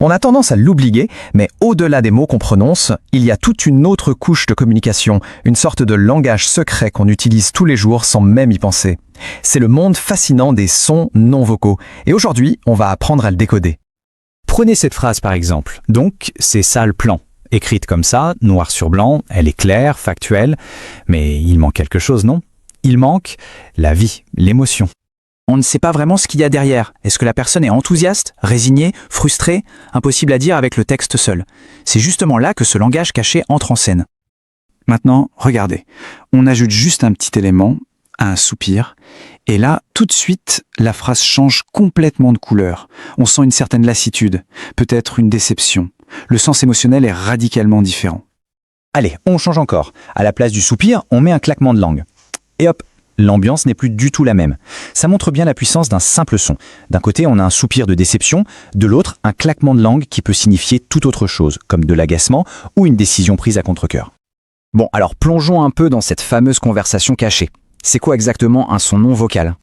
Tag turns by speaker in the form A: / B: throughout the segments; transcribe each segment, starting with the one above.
A: On a tendance à l'oublier, mais au-delà des mots qu'on prononce, il y a toute une autre couche de communication, une sorte de langage secret qu'on utilise tous les jours sans même y penser. C'est le monde fascinant des sons non vocaux, et aujourd'hui, on va apprendre à le décoder.
B: Prenez cette phrase par exemple. Donc, c'est ça le plan. Écrite comme ça, noir sur blanc, elle est claire, factuelle, mais il manque quelque chose, non? Il manque la vie, l'émotion. On ne sait pas vraiment ce qu'il y a derrière. Est-ce que la personne est enthousiaste, résignée, frustrée? Impossible à dire avec le texte seul. C'est justement là que ce langage caché entre en scène. Maintenant, regardez. On ajoute juste un petit élément, un soupir, et là, tout de suite, la phrase change complètement de couleur. On sent une certaine lassitude, peut-être une déception. Le sens émotionnel est radicalement différent. Allez, on change encore. À la place du soupir, on met un claquement de langue. Et hop, l'ambiance n'est plus du tout la même. Ça montre bien la puissance d'un simple son. D'un côté, on a un soupir de déception, de l'autre, un claquement de langue qui peut signifier tout autre chose, comme de l'agacement ou une décision prise à contre-cœur. Bon, alors plongeons un peu dans cette fameuse conversation cachée. C'est quoi exactement un son non vocal?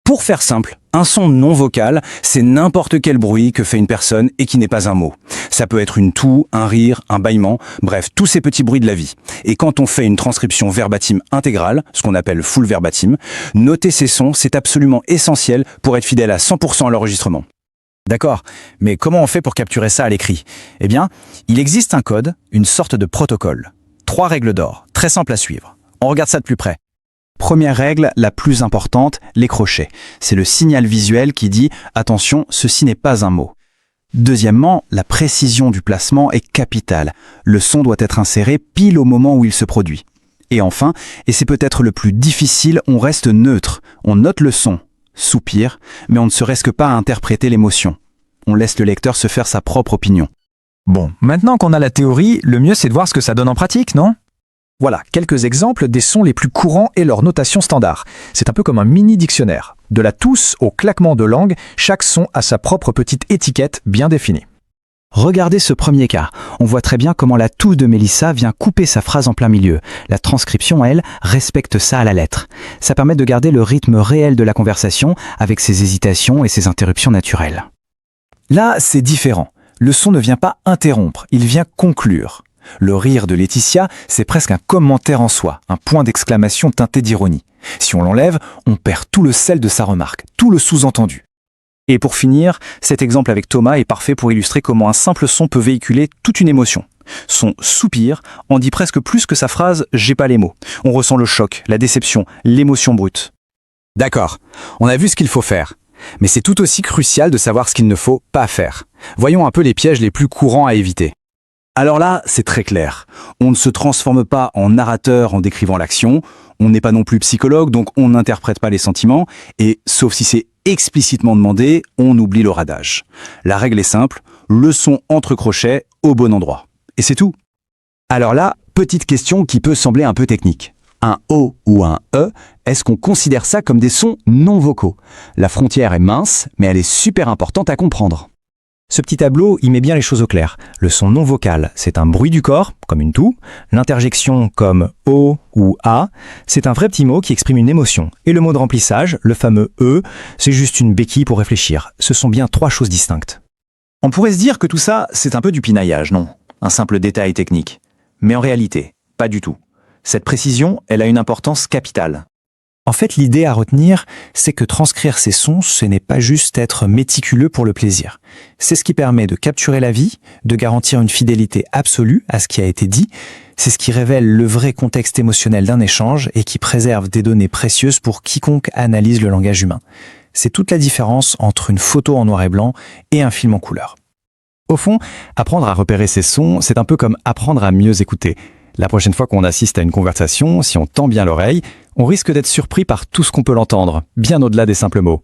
B: Pour faire simple, un son non vocal, c'est n'importe quel bruit que fait une personne et qui n'est pas un mot. Ça peut être une toux, un rire, un bâillement, bref, tous ces petits bruits de la vie. Et quand on fait une transcription verbatim intégrale, ce qu'on appelle full verbatim, noter ces sons, c'est absolument essentiel pour être fidèle à 100% à l'enregistrement. D'accord, mais comment on fait pour capturer ça à l'écrit? Eh bien, il existe un code, une sorte de protocole. 3 règles d'or, très simples à suivre. On regarde ça de plus près. Première règle, la plus importante, les crochets. C'est le signal visuel qui dit « Attention, ceci n'est pas un mot ». Deuxièmement, la précision du placement est capitale. Le son doit être inséré pile au moment où il se produit. Et enfin, et c'est peut-être le plus difficile, on reste neutre. On note le son, soupir, mais on ne se risque pas à interpréter l'émotion. On laisse le lecteur se faire sa propre opinion.
A: Bon, maintenant qu'on a la théorie, le mieux c'est de voir ce que ça donne en pratique, non? Voilà, quelques exemples des sons les plus courants et leur notation standard. C'est un peu comme un mini-dictionnaire. De la tousse au claquement de langue, chaque son a sa propre petite étiquette bien définie.
B: Regardez ce premier cas. On voit très bien comment la toux de Mélissa vient couper sa phrase en plein milieu. La transcription, elle, respecte ça à la lettre. Ça permet de garder le rythme réel de la conversation avec ses hésitations et ses interruptions naturelles. Là, c'est différent. Le son ne vient pas interrompre, il vient conclure. Le rire de Laetitia, c'est presque un commentaire en soi, un point d'exclamation teinté d'ironie. Si on l'enlève, on perd tout le sel de sa remarque, tout le sous-entendu. Et pour finir, cet exemple avec Thomas est parfait pour illustrer comment un simple son peut véhiculer toute une émotion. Son soupir en dit presque plus que sa phrase « j'ai pas les mots ». On ressent le choc, la déception, l'émotion brute. D'accord, on a vu ce qu'il faut faire. Mais c'est tout aussi crucial de savoir ce qu'il ne faut pas faire. Voyons un peu les pièges les plus courants à éviter. Alors là, c'est très clair. On ne se transforme pas en narrateur en décrivant l'action, on n'est pas non plus psychologue, donc on n'interprète pas les sentiments, et sauf si c'est explicitement demandé, on oublie le radage. La règle est simple, le son entre crochets au bon endroit. Et c'est tout. Alors là, petite question qui peut sembler un peu technique. Un O ou un E, est-ce qu'on considère ça comme des sons non vocaux? La frontière est mince, mais elle est super importante à comprendre. Ce petit tableau, il met bien les choses au clair. Le son non vocal, c'est un bruit du corps, comme une toux. L'interjection, comme O ou A, c'est un vrai petit mot qui exprime une émotion. Et le mot de remplissage, le fameux E, c'est juste une béquille pour réfléchir. Ce sont bien 3 choses distinctes. On pourrait se dire que tout ça, c'est un peu du pinaillage, non? Un simple détail technique. Mais en réalité, pas du tout. Cette précision, elle a une importance capitale. En fait, l'idée à retenir, c'est que transcrire ces sons, ce n'est pas juste être méticuleux pour le plaisir. C'est ce qui permet de capturer la vie, de garantir une fidélité absolue à ce qui a été dit. C'est ce qui révèle le vrai contexte émotionnel d'un échange et qui préserve des données précieuses pour quiconque analyse le langage humain. C'est toute la différence entre une photo en noir et blanc et un film en couleur. Au fond, apprendre à repérer ces sons, c'est un peu comme apprendre à mieux écouter. La prochaine fois qu'on assiste à une conversation, si on tend bien l'oreille, on risque d'être surpris par tout ce qu'on peut l'entendre, bien au-delà des simples mots.